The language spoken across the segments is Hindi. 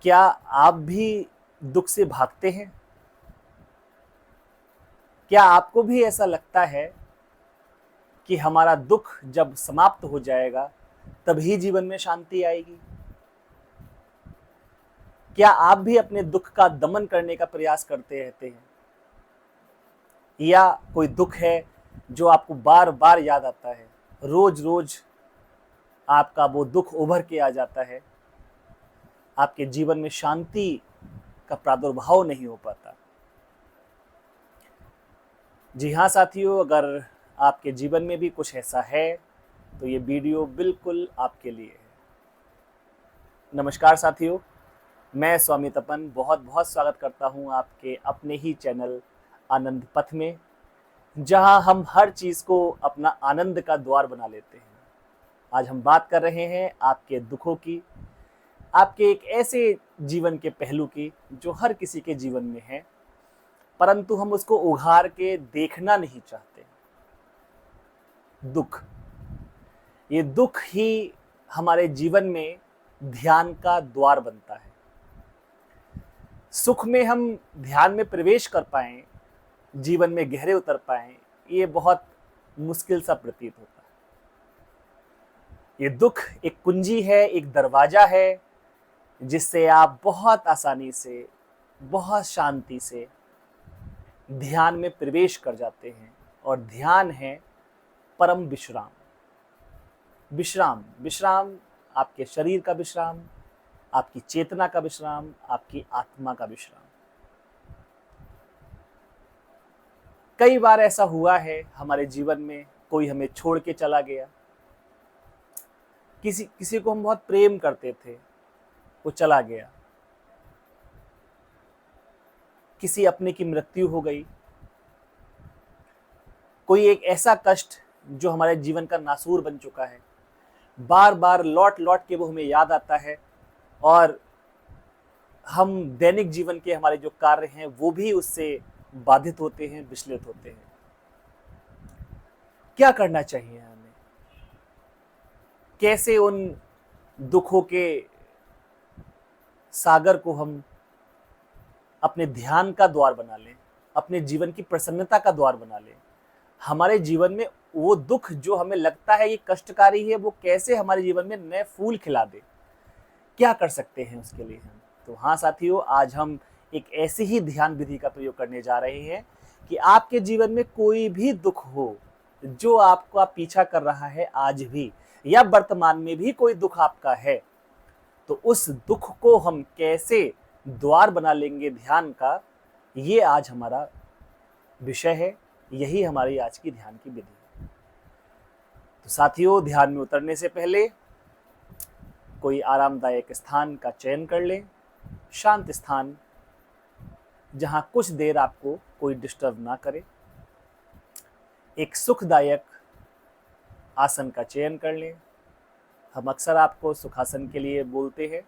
क्या आप भी दुख से भागते हैं? क्या आपको भी ऐसा लगता है कि हमारा दुख जब समाप्त हो जाएगा तभी जीवन में शांति आएगी? क्या आप भी अपने दुख का दमन करने का प्रयास करते रहते हैं? या कोई दुख है जो आपको बार बार याद आता है, रोज रोज आपका वो दुख उभर के आ जाता है, आपके जीवन में शांति का प्रादुर्भाव नहीं हो पाता? जी हाँ साथियों, अगर आपके जीवन में भी कुछ ऐसा है तो ये वीडियो बिल्कुल आपके लिए है। नमस्कार साथियों, मैं स्वामी तपन बहुत बहुत स्वागत करता हूँ आपके अपने ही चैनल आनंद पथ में, जहाँ हम हर चीज़ को अपना आनंद का द्वार बना लेते हैं। आज हम बात कर रहे हैं आपके दुखों की, आपके एक ऐसे जीवन के पहलू की जो हर किसी के जीवन में है, परंतु हम उसको उघार के देखना नहीं चाहते। दुख, ये दुख ही हमारे जीवन में ध्यान का द्वार बनता है। सुख में हम ध्यान में प्रवेश कर पाएं, जीवन में गहरे उतर पाएं, ये बहुत मुश्किल सा प्रतीत होता है। ये दुख एक कुंजी है, एक दरवाजा है, जिससे आप बहुत आसानी से, बहुत शांति से ध्यान में प्रवेश कर जाते हैं। और ध्यान है परम विश्राम। विश्राम, विश्राम आपके शरीर का विश्राम, आपकी चेतना का विश्राम, आपकी आत्मा का विश्राम। कई बार ऐसा हुआ है हमारे जीवन में, कोई हमें छोड़ के चला गया, किसी को हम बहुत प्रेम करते थे, वो चला गया, किसी अपने की मृत्यु हो गई, कोई एक ऐसा कष्ट जो हमारे जीवन का नासूर बन चुका है, बार बार लौट लौट के वो हमें याद आता है और हम दैनिक जीवन के हमारे जो कार्य हैं वो भी उससे बाधित होते हैं, विचलित होते हैं। क्या करना चाहिए हमें? कैसे उन दुखों के सागर को हम अपने ध्यान का द्वार बना लें, अपने जीवन की प्रसन्नता का द्वार बना लें? हमारे जीवन में वो दुख जो हमें लगता है ये कष्टकारी है, वो कैसे हमारे जीवन में नए फूल खिला दे? क्या कर सकते हैं उसके लिए हम? तो हाँ साथियों, आज हम एक ऐसी ही ध्यान विधि का प्रयोग करने जा रहे हैं कि आपके जीवन में कोई भी दुख हो जो आपका पीछा कर रहा है आज भी, या वर्तमान में भी कोई दुख आपका है, तो उस दुख को हम कैसे द्वार बना लेंगे ध्यान का, ये आज हमारा विषय है। यही हमारी आज की ध्यान की विधि है। तो साथियों, ध्यान में उतरने से पहले कोई आरामदायक स्थान का चयन कर लें, शांत स्थान जहां कुछ देर आपको कोई डिस्टर्ब ना करे। एक सुखदायक आसन का चयन कर लें। हम अक्सर आपको सुखासन के लिए बोलते हैं,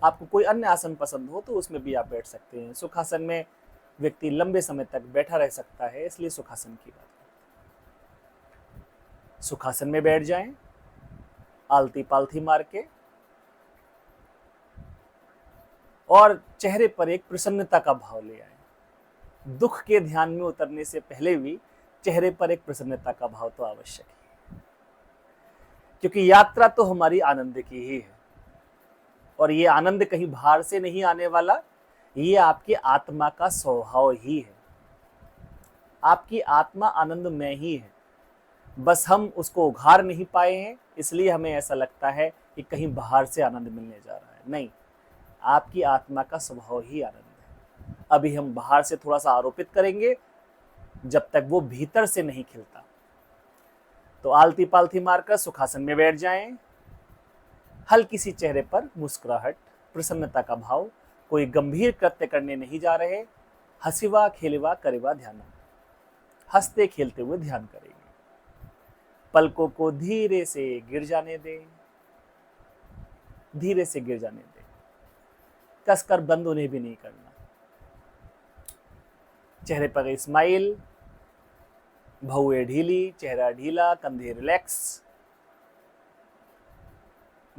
आपको कोई अन्य आसन पसंद हो तो उसमें भी आप बैठ सकते हैं। सुखासन में व्यक्ति लंबे समय तक बैठा रह सकता है, इसलिए सुखासन की बात है। सुखासन में बैठ जाएं, आलती पालथी मार के, और चेहरे पर एक प्रसन्नता का भाव ले आए। दुख के ध्यान में उतरने से पहले भी चेहरे पर एक प्रसन्नता का भाव तो आवश्यक है, क्योंकि यात्रा तो हमारी आनंद की ही है, और ये आनंद कहीं बाहर से नहीं आने वाला, ये आपकी आत्मा का स्वभाव ही है। आपकी आत्मा आनंद में ही है, बस हम उसको उघार नहीं पाए हैं, इसलिए हमें ऐसा लगता है कि कहीं बाहर से आनंद मिलने जा रहा है। नहीं, आपकी आत्मा का स्वभाव ही आनंद है। अभी हम बाहर से थोड़ा सा आरोपित करेंगे, जब तक वो भीतर से नहीं खिलता। तो आलती पालथी मारकर सुखासन में बैठ जाएं। हल्की सी चेहरे पर मुस्कुराहट, प्रसन्नता का भाव। कोई गंभीर कृत्य करने नहीं जा रहे, हंसिवा खेलवा करेवा ध्यान, हंसते खेलते हुए ध्यान करेंगे। पलकों को धीरे से गिर जाने दें, धीरे से गिर जाने दें, कसकर बंद उन्हें भी नहीं करना। चेहरे पर स्माइल, भौएं ढीली, चेहरा ढीला, कंधे रिलैक्स,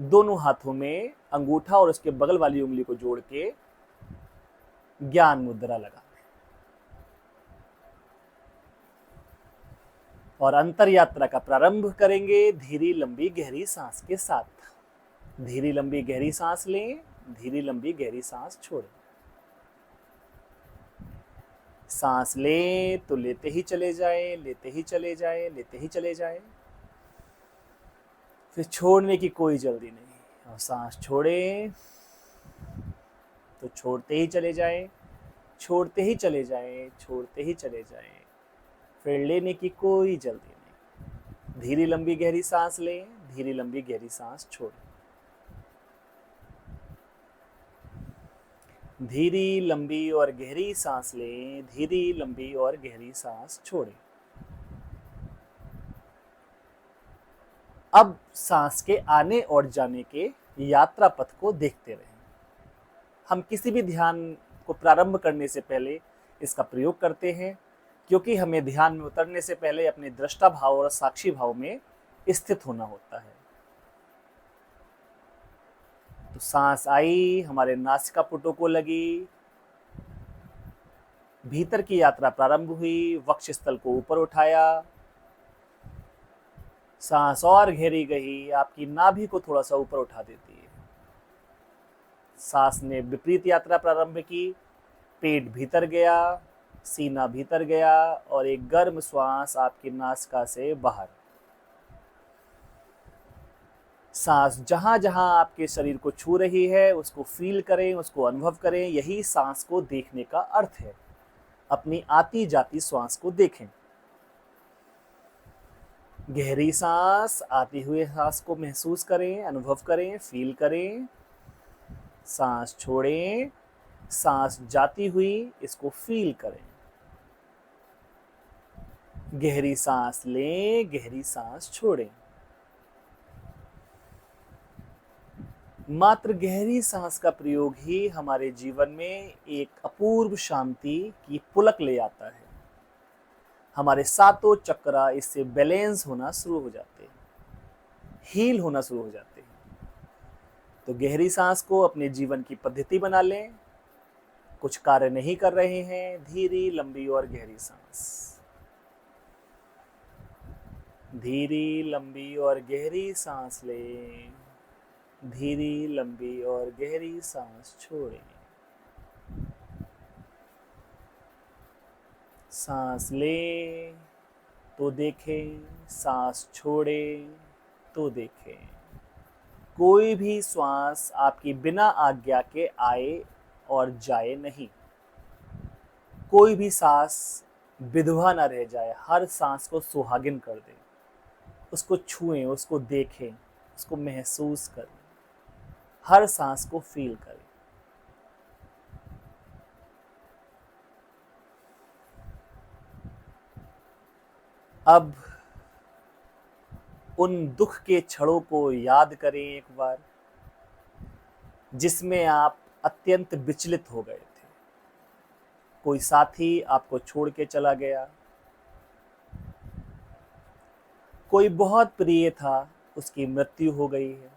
दोनों हाथों में अंगूठा और उसके बगल वाली उंगली को जोड़ के ज्ञान मुद्रा लगा लें और अंतर यात्रा का प्रारंभ करेंगे धीरी लंबी गहरी सांस के साथ। धीरी लंबी गहरी सांस लें, धीरी लंबी गहरी सांस छोड़ें। सांस लें तो लेते ही चले जाएं, लेते ही चले जाएं, लेते ही चले जाएं। फिर छोड़ने की कोई जल्दी नहीं, और सांस छोड़ें तो छोड़ते ही चले जाएं, छोड़ते ही चले जाएं, छोड़ते ही चले जाएं। फिर लेने की कोई जल्दी नहीं। धीरी लंबी गहरी सांस लें, धीरी लंबी गहरी सांस छोड़ें। धीरी लंबी और गहरी सांस लें, धीरी लंबी और गहरी सांस छोड़ें। अब सांस के आने और जाने के यात्रा पथ को देखते रहें। हम किसी भी ध्यान को प्रारंभ करने से पहले इसका प्रयोग करते हैं, क्योंकि हमें ध्यान में उतरने से पहले अपने दृष्टा भाव और साक्षी भाव में स्थित होना होता है। तो सांस आई, हमारे नासिका पुटों को लगी, भीतर की यात्रा प्रारंभ हुई, वक्षस्थल को ऊपर उठाया, सांस और गहरी गई, आपकी नाभि को थोड़ा सा ऊपर उठा देती है। सांस ने विपरीत यात्रा प्रारंभ की, पेट भीतर गया, सीना भीतर गया और एक गर्म श्वास आपकी नासिका से बाहर। सांस जहां जहां आपके शरीर को छू रही है उसको फील करें, उसको अनुभव करें। यही सांस को देखने का अर्थ है। अपनी आती जाती श्वास को देखें। गहरी सांस, आती हुई सांस को महसूस करें, अनुभव करें, फील करें। सांस छोड़ें, सांस जाती हुई इसको फील करें। गहरी सांस लें, गहरी सांस छोड़ें। मात्र गहरी सांस का प्रयोग ही हमारे जीवन में एक अपूर्व शांति की पुलक ले आता है। हमारे सातों चक्र इससे बैलेंस होना शुरू हो जाते हैं, हील होना शुरू हो जाते हैं। तो गहरी सांस को अपने जीवन की पद्धति बना लें। कुछ कार्य नहीं कर रहे हैं, धीरी लंबी और गहरी सांस, धीरी लंबी और गहरी सांस लें, धीरी लंबी और गहरी सांस छोड़ें। सांस लें तो देखें, सांस छोड़ें तो देखें। कोई भी श्वास आपकी बिना आज्ञा के आए और जाए नहीं। कोई भी सांस विधवा ना रह जाए। हर सांस को सुहागिन कर दें। उसको छुएं, उसको देखें, उसको महसूस करें, हर सांस को फील करें। अब उन दुख के क्षणों को याद करें एक बार, जिसमें आप अत्यंत विचलित हो गए थे। कोई साथी आपको छोड़ के चला गया, कोई बहुत प्रिय था, उसकी मृत्यु हो गई है।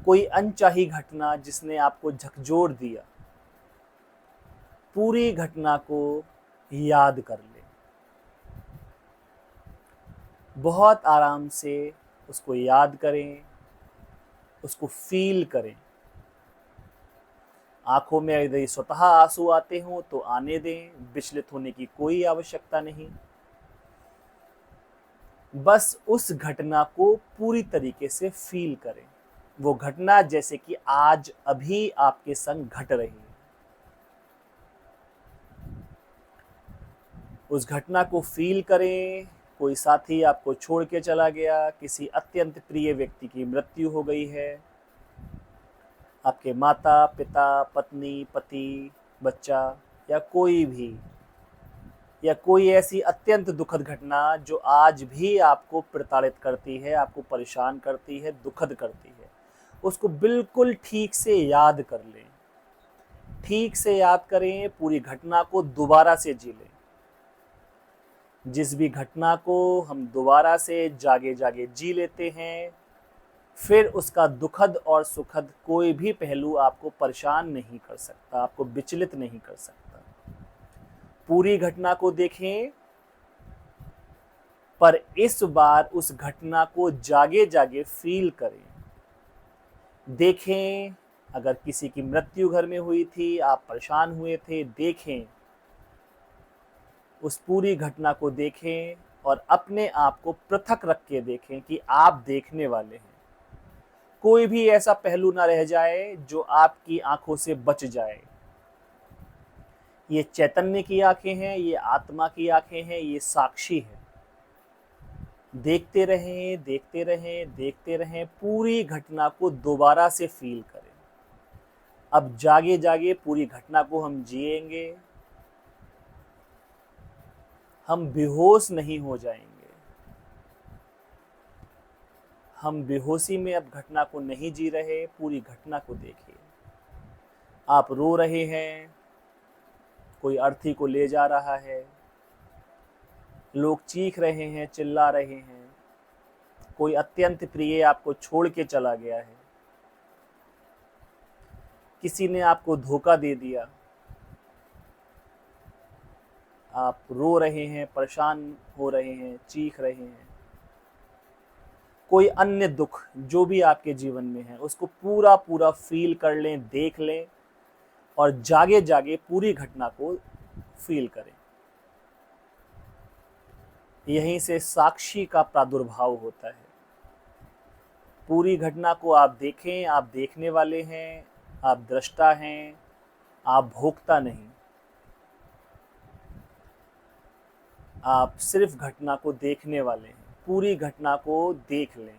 कोई अनचाही घटना जिसने आपको झकझोर दिया। पूरी घटना को याद कर ले, बहुत आराम से उसको याद करें, उसको फील करें। आंखों में यदि स्वतः आंसू आते हों तो आने दें, विचलित होने की कोई आवश्यकता नहीं। बस उस घटना को पूरी तरीके से फील करें। वो घटना जैसे कि आज अभी आपके संग घट रही है। उस घटना को फील करें। कोई साथी आपको छोड़ के चला गया, किसी अत्यंत प्रिय व्यक्ति की मृत्यु हो गई है, आपके माता पिता, पत्नी, पति, बच्चा या कोई भी, या कोई ऐसी अत्यंत दुखद घटना जो आज भी आपको प्रताड़ित करती है, आपको परेशान करती है, दुखद करती है, उसको बिल्कुल ठीक से याद कर लें। ठीक से याद करें, पूरी घटना को दोबारा से जी लें। जिस भी घटना को हम दोबारा से जागे जागे जी लेते हैं, फिर उसका दुखद और सुखद कोई भी पहलू आपको परेशान नहीं कर सकता, आपको विचलित नहीं कर सकता। पूरी घटना को देखें, पर इस बार उस घटना को जागे जागे फील करें। देखें, अगर किसी की मृत्यु घर में हुई थी, आप परेशान हुए थे, देखें, उस पूरी घटना को देखें और अपने आप को पृथक रख के देखें कि आप देखने वाले हैं। कोई भी ऐसा पहलू ना रह जाए जो आपकी आंखों से बच जाए। ये चैतन्य की आंखें हैं, ये आत्मा की आंखें हैं, ये साक्षी है। देखते रहें, देखते रहें, देखते रहें, पूरी घटना को दोबारा से फील करें। अब जागे जागे पूरी घटना को हम जिएंगे, हम बेहोश नहीं हो जाएंगे। हम बेहोशी में अब घटना को नहीं जी रहे, पूरी घटना को देखिए। आप रो रहे हैं, कोई अर्थी को ले जा रहा है, लोग चीख रहे हैं, चिल्ला रहे हैं, कोई अत्यंत प्रिय आपको छोड़ के चला गया है, किसी ने आपको धोखा दे दिया, आप रो रहे हैं, परेशान हो रहे हैं, चीख रहे हैं। कोई अन्य दुख जो भी आपके जीवन में है, उसको पूरा पूरा फील कर लें, देख लें और जागे जागे पूरी घटना को फील करें। यहीं से साक्षी का प्रादुर्भाव होता है। पूरी घटना को आप देखें, आप देखने वाले हैं, आप दृष्टा हैं, आप भोक्ता नहीं। आप सिर्फ घटना को देखने वाले हैं। पूरी घटना को देख लें,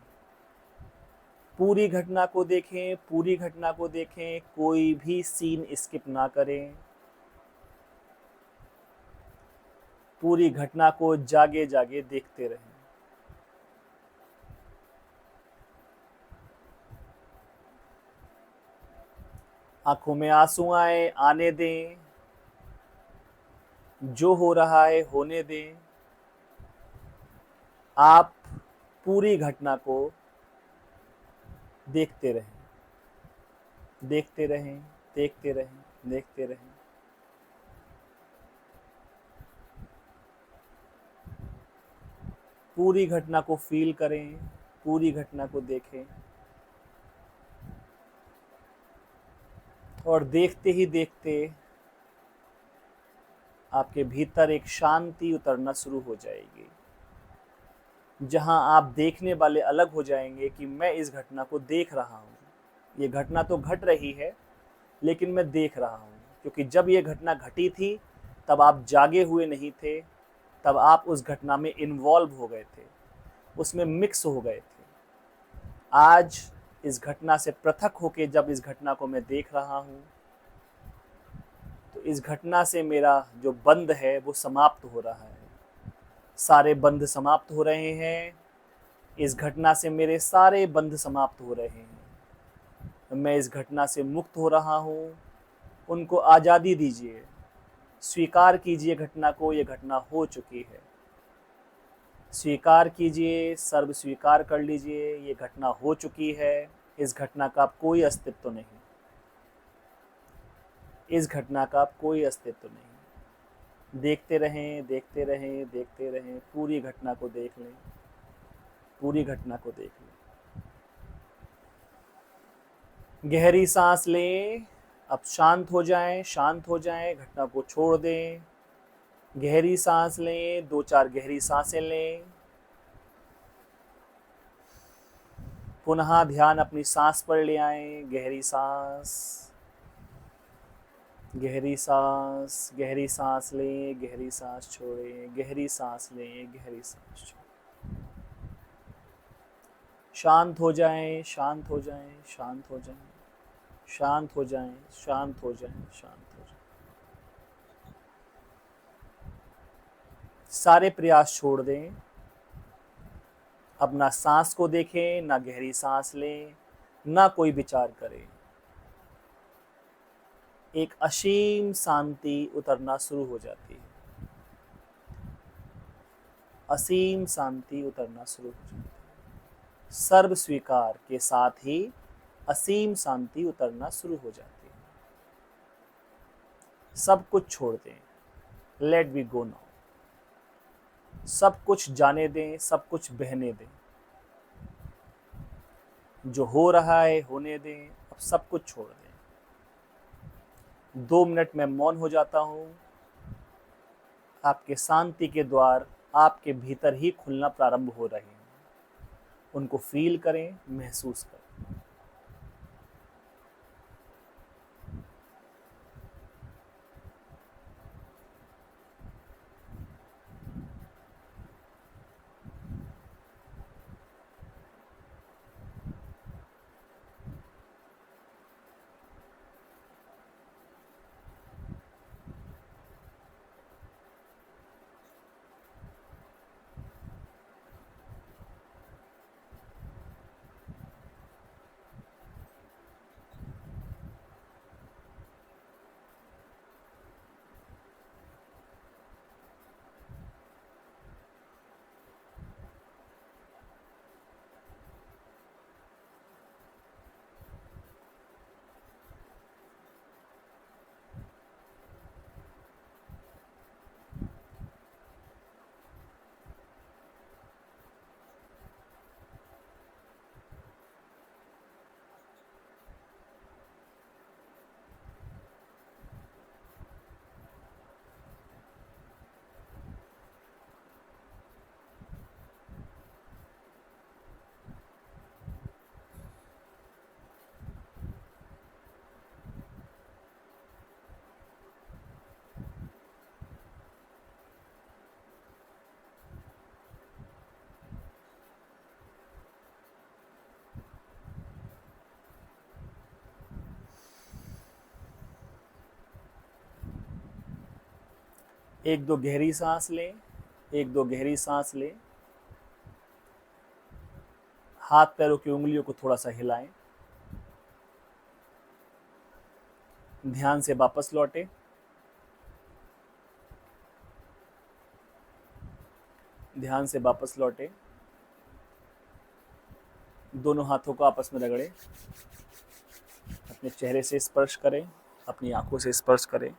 पूरी घटना को देखें, पूरी घटना को देखें, कोई भी सीन स्किप ना करें। पूरी घटना को जागे जागे देखते रहें। आंखों में आंसू आए, आने दें, जो हो रहा है होने दें। आप पूरी घटना को देखते रहें, देखते रहें, देखते रहें, देखते रहें। पूरी घटना को फील करें, पूरी घटना को देखें और देखते ही देखते आपके भीतर एक शांति उतरना शुरू हो जाएगी, जहां आप देखने वाले अलग हो जाएंगे कि मैं इस घटना को देख रहा हूँ। ये घटना तो घट रही है, लेकिन मैं देख रहा हूँ, क्योंकि जब ये घटना घटी थी तब आप जागे हुए नहीं थे, तब आप उस घटना में इन्वॉल्व हो गए थे, उसमें मिक्स हो गए थे। आज इस घटना से पृथक होकर जब इस घटना को मैं देख रहा हूँ, तो इस घटना से मेरा जो बंध है वो समाप्त हो रहा है। सारे बंध समाप्त हो रहे हैं। इस घटना से मेरे सारे बंध समाप्त हो रहे हैं। मैं इस घटना से मुक्त हो रहा हूँ। उनको आज़ादी दीजिए, स्वीकार कीजिए घटना को, ये घटना हो चुकी है। स्वीकार कीजिए, सर्व स्वीकार कर लीजिए, ये घटना हो चुकी है। इस घटना का कोई अस्तित्व नहीं, इस घटना का कोई अस्तित्व नहीं। देखते रहें, देखते रहें, देखते रहें, पूरी घटना को देख लें, पूरी घटना को देख लें। गहरी सांस लें, अब शांत हो जाएं, शांत हो जाएं, घटना को छोड़ दें। गहरी सांस लें, 2-4 गहरी सांसें लें। पुनः ध्यान अपनी सांस पर ले आएं। गहरी सांस, गहरी सांस, गहरी सांस लें, गहरी सांस छोड़ें, गहरी सांस लें, गहरी सांस छोड़ें। शांत हो जाएं, शांत हो जाएं, शांत हो जाएं, शांत हो जाएं, शांत हो जाएं, शांत हो जाएं। सारे प्रयास छोड़ दें। अब ना सांस को देखें, ना गहरी सांस लें, ना कोई विचार करें। एक असीम शांति उतरना शुरू हो जाती है। असीम शांति उतरना शुरू हो जाती है। सर्व स्वीकार के साथ ही असीम शांति उतरना शुरू हो जाती है। सब कुछ छोड़ दें, लेट बी गो नाउ। सब कुछ जाने दें, सब कुछ बहने दें। जो हो रहा है होने दें, अब सब कुछ छोड़ दें। 2 मिनट में मौन हो जाता हूं। आपके शांति के द्वार आपके भीतर ही खुलना प्रारंभ हो रहे हैं। उनको फील करें, महसूस करें। एक दो गहरी सांस लें, एक दो गहरी सांस लें। हाथ पैरों की उंगलियों को थोड़ा सा हिलाएं। ध्यान से वापस लौटें। ध्यान से वापस लौटें। दोनों हाथों को आपस में रगड़ें। अपने चेहरे से स्पर्श करें, अपनी आंखों से स्पर्श करें।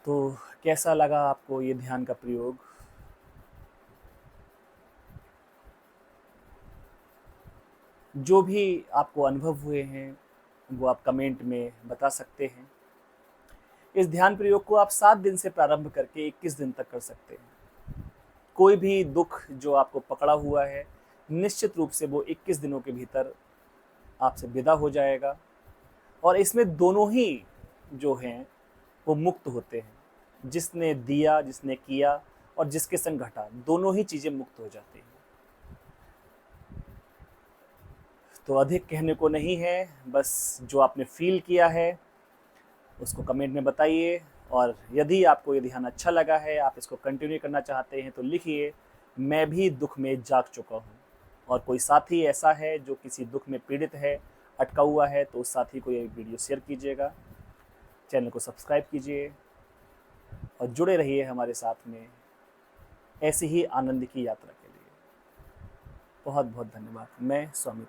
तो कैसा लगा आपको ये ध्यान का प्रयोग? जो भी आपको अनुभव हुए हैं वो आप कमेंट में बता सकते हैं। इस ध्यान प्रयोग को आप 7 दिन से प्रारंभ करके 21 दिन तक कर सकते हैं। कोई भी दुख जो आपको पकड़ा हुआ है, निश्चित रूप से वो 21 दिनों के भीतर आपसे विदा हो जाएगा। और इसमें दोनों ही जो हैं वो मुक्त होते हैं। जिसने दिया, जिसने किया और जिसके संग घटा, दोनों ही चीज़ें मुक्त हो जाती हैं। तो अधिक कहने को नहीं है, बस जो आपने फील किया है उसको कमेंट में बताइए। और यदि आपको ये ध्यान अच्छा लगा है, आप इसको कंटिन्यू करना चाहते हैं, तो लिखिए, मैं भी दुख में जाग चुका हूँ। और कोई साथी ऐसा है जो किसी दुख में पीड़ित है, अटका हुआ है, तो उस साथी को ये वीडियो शेयर कीजिएगा। चैनल को सब्सक्राइब कीजिए और जुड़े रहिए हमारे साथ में ऐसी ही आनंद की यात्रा के लिए। बहुत बहुत धन्यवाद। मैं स्वामी